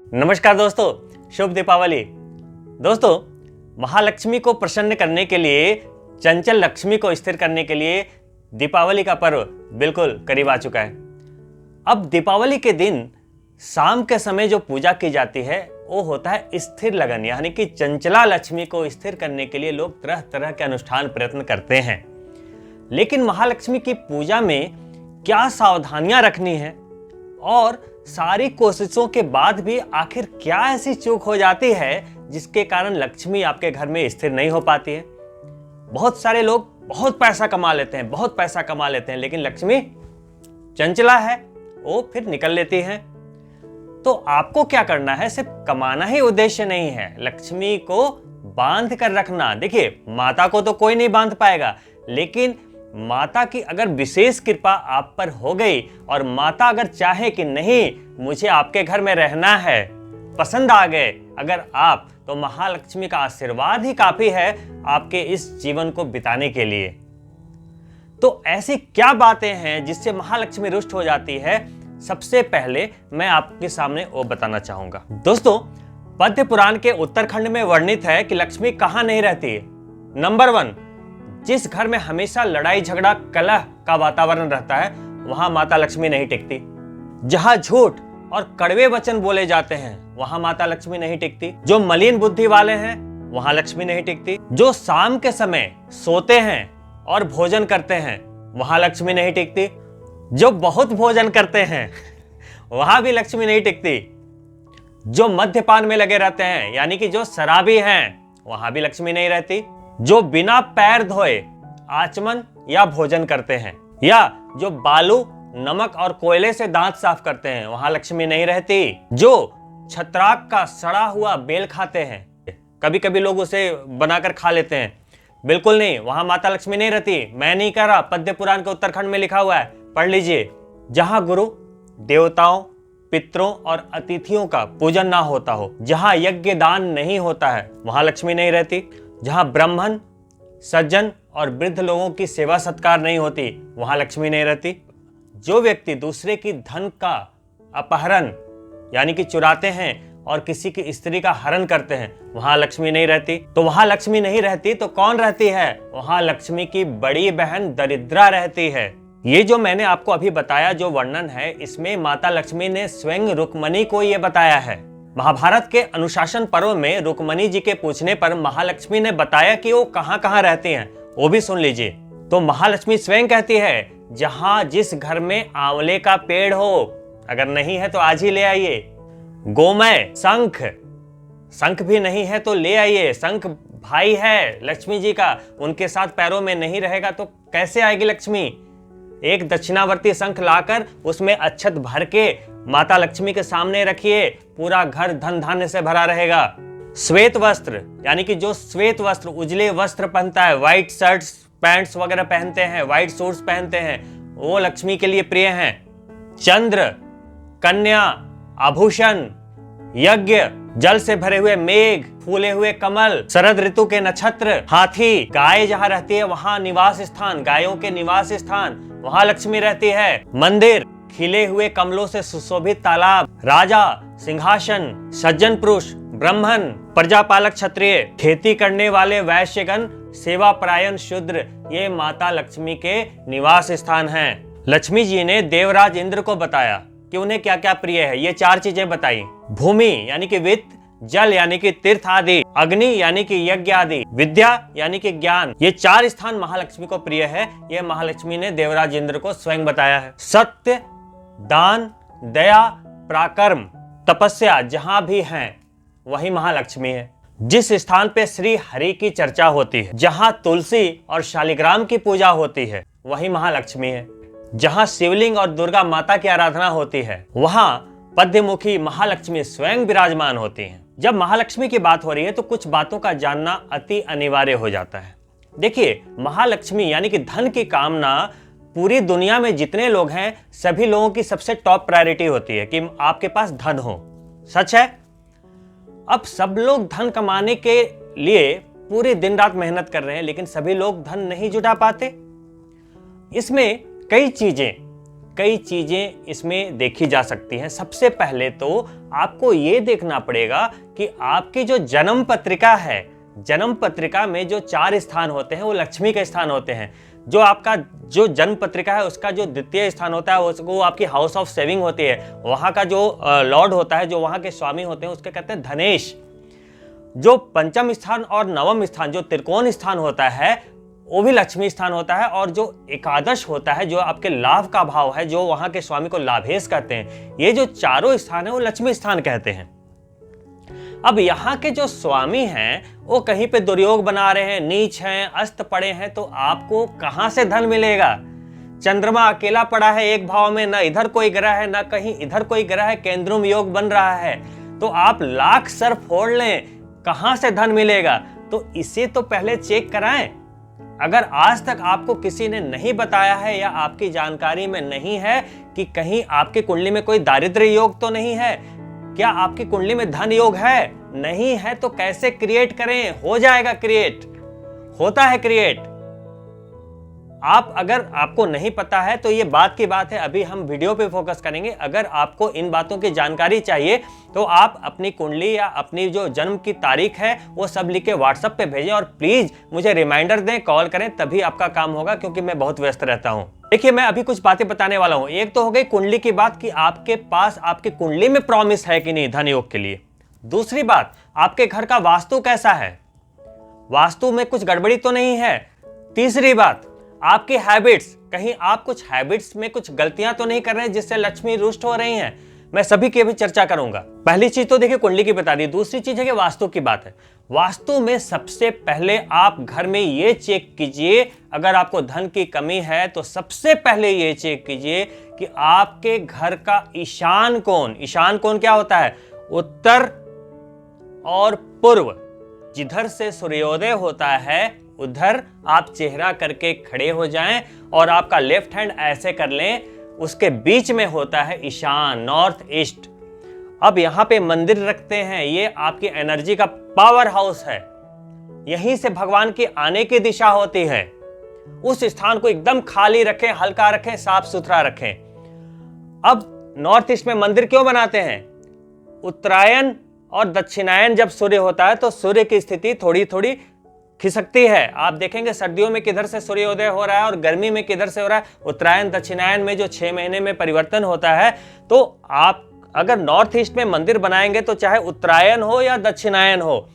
नमस्कार दोस्तों, शुभ दीपावली। दोस्तों, महालक्ष्मी को प्रसन्न करने के लिए, चंचल लक्ष्मी को स्थिर करने के लिए दीपावली का पर्व बिल्कुल करीब आ चुका है। अब दीपावली के दिन शाम के समय जो पूजा की जाती है वो होता है स्थिर लगन, यानी कि चंचला लक्ष्मी को स्थिर करने के लिए लोग तरह तरह के अनुष्ठान प्रयत्न करते हैं। लेकिन महालक्ष्मी की पूजा में क्या सावधानियां रखनी है और सारी कोशिशों के बाद भी आखिर क्या ऐसी चूक हो जाती है जिसके कारण लक्ष्मी आपके घर में स्थिर नहीं हो पाती है। बहुत सारे लोग बहुत पैसा कमा लेते हैं, लेकिन लक्ष्मी चंचला है, वो फिर निकल लेती है। तो आपको क्या करना है, सिर्फ कमाना ही उद्देश्य नहीं है, लक्ष्मी को बांध कर रखना। देखिए, माता को तो कोई नहीं बांध पाएगा, लेकिन माता की अगर विशेष कृपा आप पर हो गई और माता अगर चाहे कि नहीं मुझे आपके घर में रहना है, पसंद आ गए अगर आप, तो महालक्ष्मी का आशीर्वाद ही काफी है आपके इस जीवन को बिताने के लिए। तो ऐसी क्या बातें हैं जिससे महालक्ष्मी रुष्ट हो जाती है, सबसे पहले मैं आपके सामने वो बताना चाहूंगा। दोस्तों, पद्म पुराण के उत्तरखंड में वर्णित है कि लक्ष्मी कहां नहीं रहती है। नंबर 1, जिस घर में हमेशा लड़ाई झगड़ा कलह का वातावरण रहता है वहां माता लक्ष्मी नहीं टिकती। जहां झूठ और कड़वे वचन बोले जाते हैं वहां माता लक्ष्मी नहीं टिकती। जो मलिन बुद्धि वाले हैं वहां लक्ष्मी नहीं टिकती। जो शाम के समय सोते हैं और भोजन करते हैं वहां लक्ष्मी नहीं टिकती। जो बहुत भोजन करते हैं वहां भी लक्ष्मी नहीं टिकती। जो मद्यपान में लगे रहते हैं, यानी कि जो शराबी हैं, वहां भी लक्ष्मी नहीं रहती। जो बिना पैर धोए आचमन या भोजन करते हैं, या जो बालू, नमक और कोयले से दांत साफ करते हैं, वहां लक्ष्मी नहीं रहती। जो छत्राक का सड़ा हुआ बेल खाते हैं, कभी कभी लोग उसे बनाकर खा लेते हैं, बिल्कुल नहीं, वहां माता लक्ष्मी नहीं रहती। मैं नहीं कह रहा, पद्म पुराण के उत्तरखंड में लिखा हुआ है, पढ़ लीजिए। जहां गुरु, देवताओं, पितरों और अतिथियों का पूजन ना होता हो, जहां यज्ञ दान नहीं होता है, वहां लक्ष्मी नहीं रहती। जहां ब्राह्मण, सज्जन और वृद्ध लोगों की सेवा सत्कार नहीं होती, वहां लक्ष्मी नहीं रहती। जो व्यक्ति दूसरे की धन का अपहरण यानी कि चुराते हैं और किसी की स्त्री का हरण करते हैं, वहां लक्ष्मी नहीं रहती। तो वहां लक्ष्मी नहीं रहती तो कौन रहती है? वहां लक्ष्मी की बड़ी बहन दरिद्रा रहती है। ये जो मैंने आपको अभी बताया जो वर्णन है, इसमें माता लक्ष्मी ने स्वयं रुक्मणी को ये बताया है। महाभारत के अनुशासन पर्व में रुक्मणी जी के पूछने पर महालक्ष्मी ने बताया कि वो कहां कहां रहती हैं, वो भी सुन लीजिए। तो महालक्ष्मी स्वयं कहती है, जहां जिस घर में आंवले का पेड़ हो, अगर नहीं है तो आज ही ले आइए। गोमय, शंख भी नहीं है तो ले आइए। शंख भाई है लक्ष्मी जी का, उनके साथ पैरों में नहीं रहेगा तो कैसे आएगी लक्ष्मी? एक दक्षिणावर्ती शंख लाकर उसमें अक्षत भर के माता लक्ष्मी के सामने रखिए, पूरा घर धन धान्य से भरा रहेगा। श्वेत वस्त्र, यानी कि जो श्वेत वस्त्र, उजले वस्त्र पहनता है, व्हाइट शर्ट्स पैंट्स वगैरह पहनते हैं, व्हाइट सूट्स पहनते हैं, वो लक्ष्मी के लिए प्रिय हैं। चंद्र, कन्या, आभूषण, यज्ञ, जल से भरे हुए मेघ, फूले हुए कमल, शरद ऋतु के नक्षत्र, हाथी, गाय जहां रहती है वहां निवास स्थान, गायों के निवास स्थान, वहां लक्ष्मी रहती है। मंदिर, खिले हुए कमलों से सुशोभित तालाब, राजा, सिंहासन, सज्जन पुरुष, ब्राह्मण, प्रजापालक क्षत्रिय, खेती करने वाले वैश्यगण, सेवा परायण शूद्र, ये माता लक्ष्मी के निवास स्थान हैं। लक्ष्मी जी ने देवराज इंद्र को बताया कि उन्हें क्या क्या प्रिय है। ये 4 चीजें बताई। भूमि यानी कि वित्त, जल यानी कि तीर्थ आदि, अग्नि यानी कि यज्ञ आदि, विद्या यानी कि ज्ञान, ये 4 स्थान महालक्ष्मी को प्रिय है। ये महालक्ष्मी ने देवराज इंद्र को स्वयं बताया है। सत्य, दान, दया, पराक्रम, तपस्या जहां भी हैं वही महालक्ष्मी है। जिस स्थान पे श्री हरि की चर्चा होती है, जहां तुलसी और शालिग्राम की पूजा होती है, वही महालक्ष्मी है। जहां शिवलिंग और दुर्गा माता की आराधना होती है, वहां पद्ममुखी महालक्ष्मी स्वयं विराजमान होती हैं। जब महालक्ष्मी की बात हो रही है तो कुछ बातों का जानना अति अनिवार्य हो जाता है। देखिए, महालक्ष्मी यानी कि धन की कामना पूरी दुनिया में जितने लोग हैं सभी लोगों की सबसे टॉप प्रायोरिटी होती है कि आपके पास धन हो। सच है। अब सब लोग धन कमाने के लिए पूरी दिन रात मेहनत कर रहे हैं, लेकिन सभी लोग धन नहीं जुटा पाते। इसमें कई चीजें कई चीजें इसमें देखी जा सकती हैं। सबसे पहले तो आपको ये देखना पड़ेगा कि आपकी जो जन्म पत्रिका है, जन्म पत्रिका में जो 4 स्थान होते हैं वो लक्ष्मी के स्थान होते हैं। जो आपका जो जन्म पत्रिका है उसका जो द्वितीय स्थान होता है वो आपकी हाउस ऑफ सेविंग होती है। वहां का जो लॉर्ड होता है, जो वहां के स्वामी होते हैं, उसके कहते हैं धनेश। जो पंचम स्थान और नवम स्थान, जो त्रिकोण स्थान होता है, वो भी लक्ष्मी स्थान होता है। और जो एकादश होता है, जो आपके लाभ का भाव है, जो वहां के स्वामी को लाभेश कहते हैं, ये जो चारों स्थान है वो लक्ष्मी स्थान कहते हैं। अब यहाँ के जो स्वामी हैं वो कहीं पे दुर्योग बना रहे हैं, नीच हैं, अस्त पड़े हैं, तो आपको कहां से धन मिलेगा? चंद्रमा अकेला पड़ा है एक भाव में, ना इधर कोई ग्रह है ना कहीं इधर कोई ग्रह है, केंद्रुम योग बन रहा है। तो आप लाख सर फोड़ लें, कहां से धन मिलेगा? तो इसे तो पहले चेक कराएं। अगर आज तक आपको किसी ने नहीं बताया है या आपकी जानकारी में नहीं है कि कहीं आपकी कुंडली में कोई दारिद्र्य योग तो नहीं है, क्या आपकी कुंडली में धन योग है? नहीं है तो कैसे क्रिएट करें? हो जाएगा क्रिएट, होता है क्रिएट। आप अगर आपको नहीं पता है तो ये बात की बात है, अभी हम वीडियो पे फोकस करेंगे। अगर आपको इन बातों की जानकारी चाहिए तो आप अपनी कुंडली या अपनी जो जन्म की तारीख है वो सब लिख के व्हाट्सएप पे भेजें और प्लीज मुझे रिमाइंडर दें, कॉल करें, तभी आपका काम होगा, क्योंकि मैं बहुत व्यस्त रहता हूं। देखिए, मैं अभी कुछ बातें बताने वाला हूं। एक तो हो गई कुंडली की बात कि आपके पास आपकी कुंडली में प्रॉमिस है कि नहीं धन योग के लिए। दूसरी बात, आपके घर का वास्तु कैसा है, वास्तु में कुछ गड़बड़ी तो नहीं है। तीसरी बात, आपकी हैबिट्स, कहीं आप कुछ हैबिट्स में कुछ गलतियां तो नहीं कर रहे हैं जिससे लक्ष्मी रुष्ट हो रही हैं। मैं सभी की अभी चर्चा करूंगा। पहली चीज तो देखिए कुंडली की बता दी। दूसरी चीज है कि वास्तु की बात है। वास्तु में सबसे पहले आप घर में ये चेक कीजिए, अगर आपको धन की कमी है तो सबसे पहले ये चेक कीजिए कि आपके घर का ईशान कोण, ईशान कोण क्या होता है? उत्तर और पूर्व, जिधर से सूर्योदय होता है उधर आप चेहरा करके खड़े हो जाएं और आपका लेफ्ट हैंड ऐसे कर लें, उसके बीच में होता है ईशान, नॉर्थ ईस्ट। अब यहां पे मंदिर रखते हैं, ये आपकी एनर्जी का पावर हाउस है, यहीं से भगवान की आने की दिशा होती है। उस स्थान को एकदम खाली रखें, हल्का रखें, साफ सुथरा रखें। अब नॉर्थ ईस्ट में मंदिर क्यों बनाते हैं? उत्तरायण और दक्षिणायन जब सूर्य होता है तो सूर्य की स्थिति थोड़ी थोड़ी खिसकती है। आप देखेंगे सर्दियों में किधर से सूर्योदय हो रहा है और गर्मी में किधर से हो रहा है। उत्तरायण दक्षिणायन में जो 6 महीने में परिवर्तन होता है, तो आप अगर नॉर्थ ईस्ट में मंदिर बनाएंगे तो चाहे उत्तरायण हो या दक्षिणायन हो,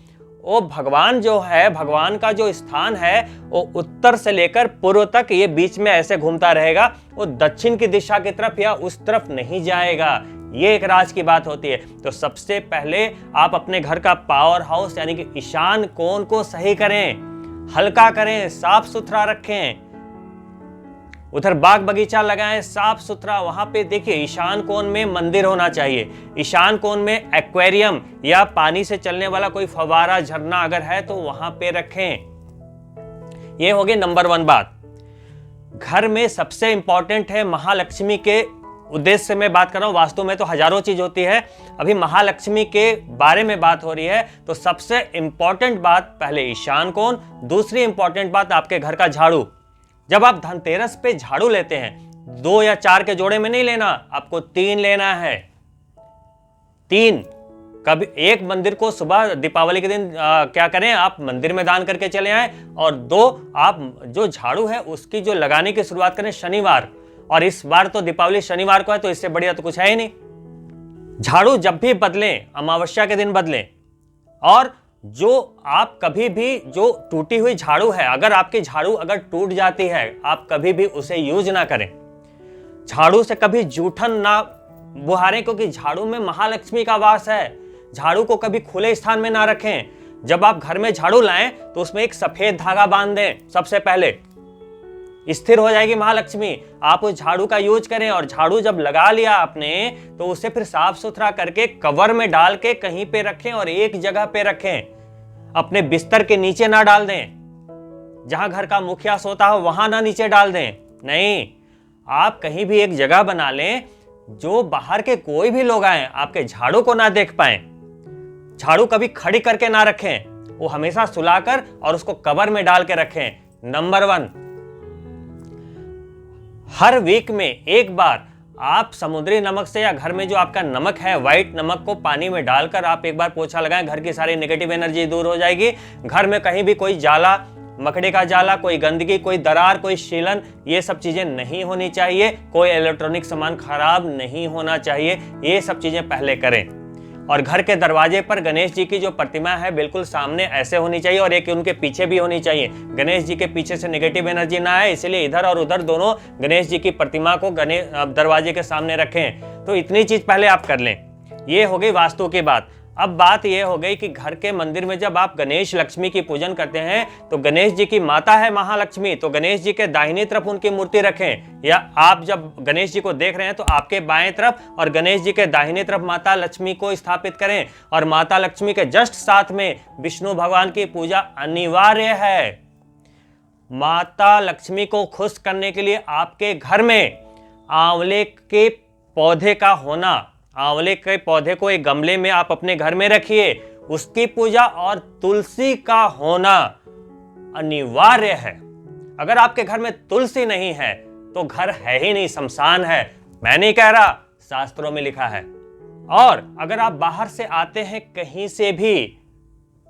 वो भगवान जो है, भगवान का जो स्थान है वो उत्तर से लेकर पूर्व तक ये बीच में ऐसे घूमता रहेगा, वो दक्षिण की दिशा की तरफ या उस तरफ नहीं जाएगा। ये एक राज की बात होती है। तो सबसे पहले आप अपने घर का पावर हाउस यानी कि ईशान कोण को सही करें, हल्का करें, साफ सुथरा रखें। उधर बाग बगीचा लगाएं, साफ सुथरा। वहां पे देखिए ईशान कोण में मंदिर होना चाहिए, ईशान कोण में एक्वेरियम या पानी से चलने वाला कोई फवारा, झरना अगर है तो वहां पे रखें। ये हो गई नंबर 1 बात। घर में सबसे इंपॉर्टेंट है महालक्ष्मी के उद्देश्य से मैं बात कर रहा हूं। वास्तु में तो हजारों चीज होती है, अभी महालक्ष्मी के बारे में बात हो रही है। तो सबसे इंपॉर्टेंट बात पहले ईशान कोण, दूसरी इंपॉर्टेंट बात आपके घर का झाड़ू। जब आप धनतेरस पे झाड़ू लेते हैं 2 या 4 के जोड़े में नहीं लेना, आपको 3 लेना है। 3 कभी एक मंदिर को सुबह दीपावली के दिन क्या करें, आप मंदिर में दान करके चले आए, और 2 आप जो झाड़ू है उसकी जो लगाने की शुरुआत करें शनिवार। और इस बार तो दीपावली शनिवार को है, तो इससे बढ़िया तो कुछ है ही नहीं। झाड़ू जब भी बदलें, अमावस्या के दिन बदलें। और जो आप कभी भी जो टूटी हुई झाड़ू है, अगर आपकी झाड़ू अगर टूट जाती है, आप कभी भी उसे यूज ना करें। झाड़ू से कभी जूठन ना बुहारें, क्योंकि झाड़ू में महालक्ष्मी का वास है। झाड़ू को कभी खुले स्थान में ना रखें। जब आप घर में झाड़ू लाएं तो उसमें एक सफेद धागा बांध दें, सबसे पहले स्थिर हो जाएगी महालक्ष्मी। आप उस झाड़ू का यूज करें, और झाड़ू जब लगा लिया आपने तो उसे फिर साफ सुथरा करके कवर में डाल के कहीं पे रखें और एक जगह पे रखें। अपने बिस्तर के नीचे ना डाल दें, जहां घर का मुखिया सोता हो वहां ना नीचे डाल दें। नहीं, आप कहीं भी एक जगह बना लें जो बाहर के कोई भी लोग आए आपके झाड़ू को ना देख पाए। झाड़ू कभी खड़ी करके ना रखें, वो हमेशा सुलाकर और उसको कवर में डाल के रखें। नंबर 1, हर वीक में एक बार आप समुद्री नमक से या घर में जो आपका नमक है व्हाइट नमक को पानी में डालकर आप एक बार पोछा लगाएं, घर की सारी नेगेटिव एनर्जी दूर हो जाएगी। घर में कहीं भी कोई जाला, मकड़ी का जाला, कोई गंदगी, कोई दरार, कोई शीलन, ये सब चीजें नहीं होनी चाहिए। कोई इलेक्ट्रॉनिक सामान खराब नहीं होना चाहिए। ये सब चीजें पहले करें। और घर के दरवाजे पर गणेश जी की जो प्रतिमा है बिल्कुल सामने ऐसे होनी चाहिए और एक उनके पीछे भी होनी चाहिए। गणेश जी के पीछे से नेगेटिव एनर्जी ना आए, इसलिए इधर और उधर दोनों गणेश जी की प्रतिमा को दरवाजे के सामने रखें। तो इतनी चीज पहले आप कर लें। ये हो गई वास्तु की बात। अब बात यह हो गई कि घर के मंदिर में जब आप गणेश लक्ष्मी की पूजन करते हैं तो गणेश जी की माता है महालक्ष्मी, तो गणेश जी के दाहिनी तरफ उनकी मूर्ति रखें। या आप जब गणेश जी को देख रहे हैं तो आपके बाएं तरफ और गणेश जी के दाहिनी तरफ माता लक्ष्मी को स्थापित करें। और माता लक्ष्मी के जस्ट साथ में विष्णु भगवान की पूजा अनिवार्य है। माता लक्ष्मी को खुश करने के लिए आपके घर में आंवले के पौधे का होना, आंवले के पौधे को एक गमले में आप अपने घर में रखिए, उसकी पूजा और तुलसी का होना अनिवार्य है। अगर आपके घर में तुलसी नहीं है तो घर है ही नहीं, शमशान है। मैं नहीं कह रहा, शास्त्रों में लिखा है। और अगर आप बाहर से आते हैं, कहीं से भी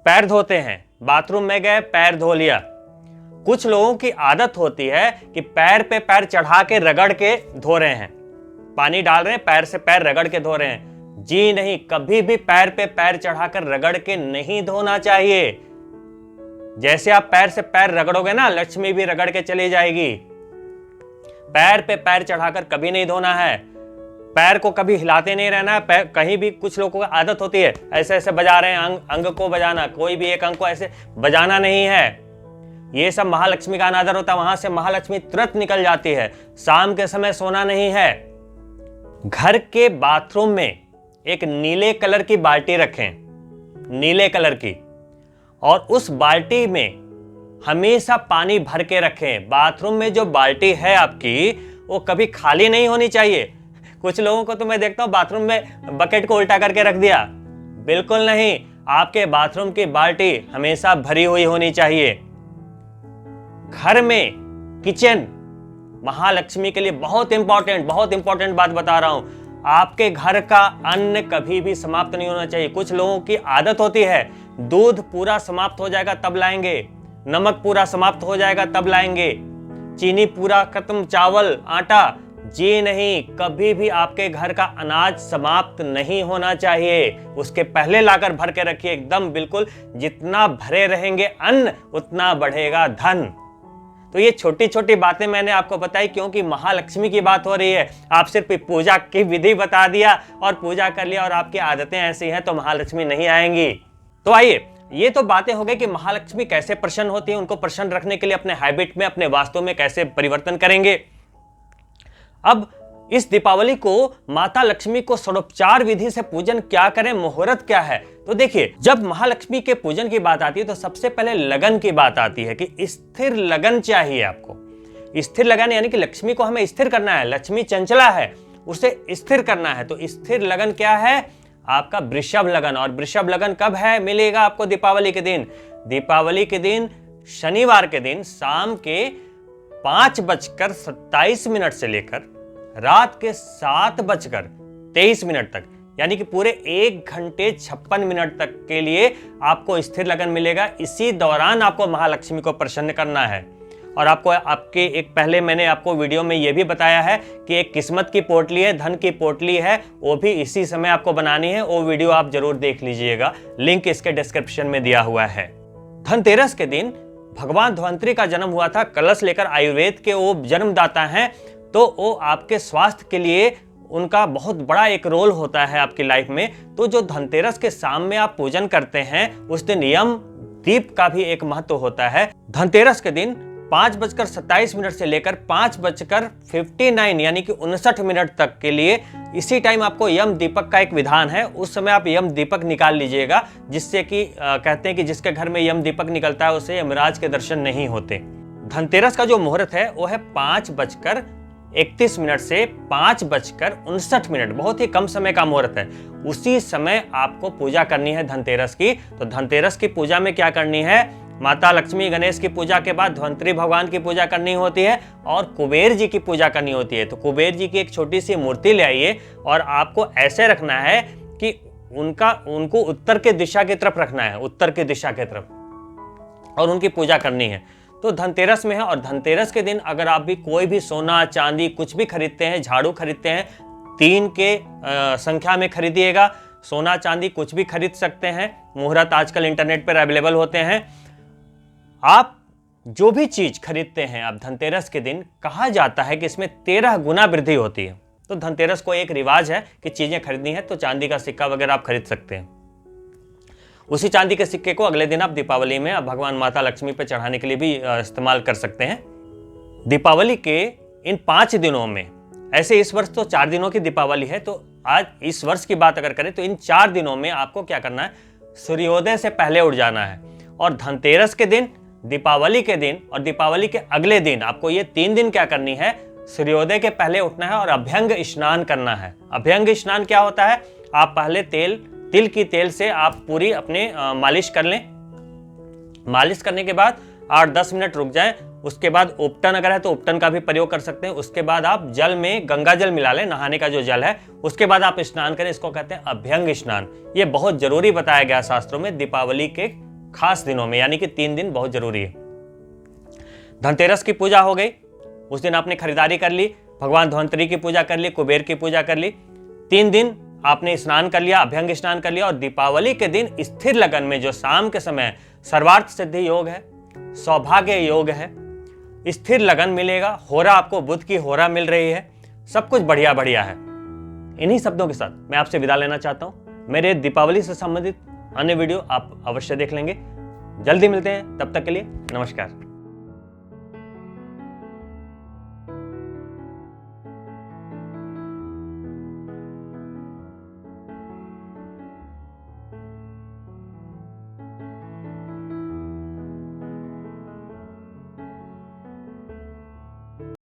पैर धोते हैं, बाथरूम में गए पैर धो लिया, कुछ लोगों की आदत होती है कि पैर पे पैर चढ़ा के रगड़ के धो रहे हैं, पानी डाल रहे हैं, पैर से पैर रगड़ के धो रहे हैं। जी नहीं, कभी भी पैर पे पैर चढ़ाकर रगड़ के नहीं धोना चाहिए। जैसे आप पैर से पैर रगड़ोगे ना, लक्ष्मी भी रगड़ के चली जाएगी। पैर पे पैर चढ़ाकर कभी नहीं धोना है। पैर को कभी हिलाते नहीं रहना है। कहीं भी कुछ लोगों को आदत होती है ऐसे ऐसे बजा रहे हैं, अंग को बजाना, कोई भी एक अंग को ऐसे बजाना नहीं है। ये सब महालक्ष्मी का अनादर होता है, वहां से महालक्ष्मी तुरंत निकल जाती है। शाम के समय सोना नहीं है। घर के बाथरूम में एक नीले कलर की बाल्टी रखें, नीले कलर की, और उस बाल्टी में हमेशा पानी भर के रखें। बाथरूम में जो बाल्टी है आपकी वो कभी खाली नहीं होनी चाहिए। कुछ लोगों को तो मैं देखता हूं बाथरूम में बकेट को उल्टा करके रख दिया, बिल्कुल नहीं। आपके बाथरूम की बाल्टी हमेशा भरी हुई होनी चाहिए। घर में किचन महालक्ष्मी के लिए बहुत इंपॉर्टेंट बात बता रहा हूं। आपके घर का अन्न कभी भी समाप्त नहीं होना चाहिए। कुछ लोगों की आदत होती है दूध पूरा समाप्त हो जाएगा तब लाएंगे, नमक पूरा समाप्त हो जाएगा तब लाएंगे, चीनी पूरा खत्म, चावल, आटा। जी नहीं, कभी भी आपके घर का अनाज समाप्त नहीं होना चाहिए। उसके पहले लाकर भर के रखिए एकदम, बिल्कुल। जितना भरे रहेंगे अन्न उतना बढ़ेगा धन। तो ये छोटी छोटी बातें मैंने आपको बताई क्योंकि महालक्ष्मी की बात हो रही है। आप सिर्फ पूजा की विधि बता दिया और पूजा कर लिया और आपकी आदतें ऐसी हैं तो महालक्ष्मी नहीं आएंगी। तो आइए, ये तो बातें हो गई कि महालक्ष्मी कैसे प्रसन्न होती है, उनको प्रसन्न रखने के लिए अपने हैबिट में, अपने वास्तु में कैसे परिवर्तन करेंगे। अब इस दीपावली को माता लक्ष्मी को षोडोपचार विधि से पूजन क्या करें, मुहूर्त क्या है। तो देखिए, जब महालक्ष्मी के पूजन की बात आती है तो सबसे पहले लगन की बात आती है कि स्थिर लगन चाहिए आपको। स्थिर लगन यानी कि लक्ष्मी को हमें स्थिर करना है। लक्ष्मी चंचला है, उसे स्थिर करना है। तो स्थिर लगन क्या है? आपका वृषभ लगन। और वृषभ लगन कब है? मिलेगा आपको दीपावली के दिन। दीपावली के दिन शनिवार के दिन शाम के 5:27 से लेकर रात के 7:23 तक, यानी कि पूरे 1 घंटे 56 मिनट तक के लिए आपको स्थिर लगन मिलेगा। इसी दौरान आपको महालक्ष्मी को प्रसन्न करना है। और आपको आपके एक पहले मैंने आपको वीडियो में यह भी बताया है कि एक किस्मत की पोटली है, धन की पोटली है, वो भी इसी समय आपको बनानी है। वो वीडियो आप जरूर देख लीजिएगा, लिंक इसके डिस्क्रिप्शन में दिया हुआ है। धनतेरस के दिन भगवान धन्वंतरि का जन्म हुआ था। कलश लेकर आयुर्वेद के वो जन्मदाता हैं, तो वो आपके स्वास्थ्य के लिए उनका बहुत बड़ा एक रोल होता है आपकी लाइफ में। तो जो धनतेरस के शाम में आप पूजन करते हैं उस दिन यम दीप का भी एक महत्व होता है। धनतेरस के दिन 5:27 से लेकर 5:59 यानी कि 59 मिनट तक के लिए इसी टाइम आपको यम दीपक का एक विधान है। उस समय आप यम दीपक निकाल लीजिएगा, जिससे कि कहते हैं कि जिसके घर में यम दीपक निकलता है उसे यमराज के दर्शन नहीं होते। धनतेरस का जो मुहूर्त है वो है 5:31 से 5:59। बहुत ही कम समय का मुहूर्त है। उसी समय आपको पूजा करनी है धनतेरस की। तो धनतेरस की पूजा में क्या करनी है? माता लक्ष्मी गणेश की पूजा के बाद धन्वंतरी भगवान की पूजा करनी होती है और कुबेर जी की पूजा करनी होती है। तो कुबेर जी की एक छोटी सी मूर्ति ले आइए और आपको ऐसे रखना है कि उनको उत्तर की दिशा की तरफ रखना है, उत्तर की दिशा की तरफ, और उनकी पूजा करनी है। तो धनतेरस में है, और धनतेरस के दिन अगर आप भी कोई भी सोना चांदी कुछ भी खरीदते हैं, झाड़ू खरीदते हैं, 3 के संख्या में खरीदिएगा। सोना चांदी कुछ भी खरीद सकते हैं, मुहूर्त आजकल इंटरनेट पर अवेलेबल होते हैं। आप जो भी चीज खरीदते हैं आप धनतेरस के दिन, कहा जाता है कि इसमें 13 गुना वृद्धि होती है। तो धनतेरस को एक रिवाज है कि चीजें खरीदनी है तो चांदी का सिक्का वगैरह आप खरीद सकते हैं। उसी चांदी के सिक्के को अगले दिन आप दीपावली में आप भगवान माता लक्ष्मी पे चढ़ाने के लिए भी इस्तेमाल कर सकते हैं। दीपावली के इन 5 दिनों में, ऐसे इस वर्ष तो 4 दिनों की दीपावली है, तो आज इस वर्ष की बात अगर करें तो इन 4 दिनों में आपको क्या करना है, सूर्योदय से पहले उठ जाना है। और धनतेरस के दिन, दीपावली के दिन और दीपावली के अगले दिन आपको ये 3 दिन क्या करनी है, सूर्योदय के पहले उठना है और अभ्यंग स्नान करना है। अभ्यंग स्नान क्या होता है, आप पहले तिल की तेल से आप पूरी अपने मालिश कर लें। मालिश करने के बाद 8-10 मिनट रुक जाएं। उसके बाद उपटन अगर है तो उपटन का भी प्रयोग कर सकते हैं। उसके बाद आप जल में गंगा जल मिला लें, नहाने का जो जल है, उसके बाद आप स्नान करें। इसको कहते हैं अभ्यंग स्नान। ये बहुत जरूरी बताया गया शास्त्रों में, दीपावली के खास दिनों में, यानी कि 3 दिन बहुत जरूरी है। धनतेरस की पूजा हो गई, उस दिन आपने खरीदारी कर ली, भगवान धन्वंतरी की पूजा कर ली, कुबेर की पूजा कर ली। 3 दिन आपने स्नान कर लिया, अभ्यंग स्नान कर लिया। और दीपावली के दिन स्थिर लगन में जो शाम के समय सर्वार्थ सिद्धि योग है, सौभाग्य योग है, स्थिर लगन मिलेगा, होरा आपको बुध की होरा मिल रही है, सब कुछ बढ़िया बढ़िया है। इन्हीं शब्दों के साथ मैं आपसे विदा लेना चाहता हूं। मेरे दीपावली से संबंधित अन्य वीडियो आप अवश्य देख लेंगे। जल्दी मिलते हैं, तब तक के लिए नमस्कार।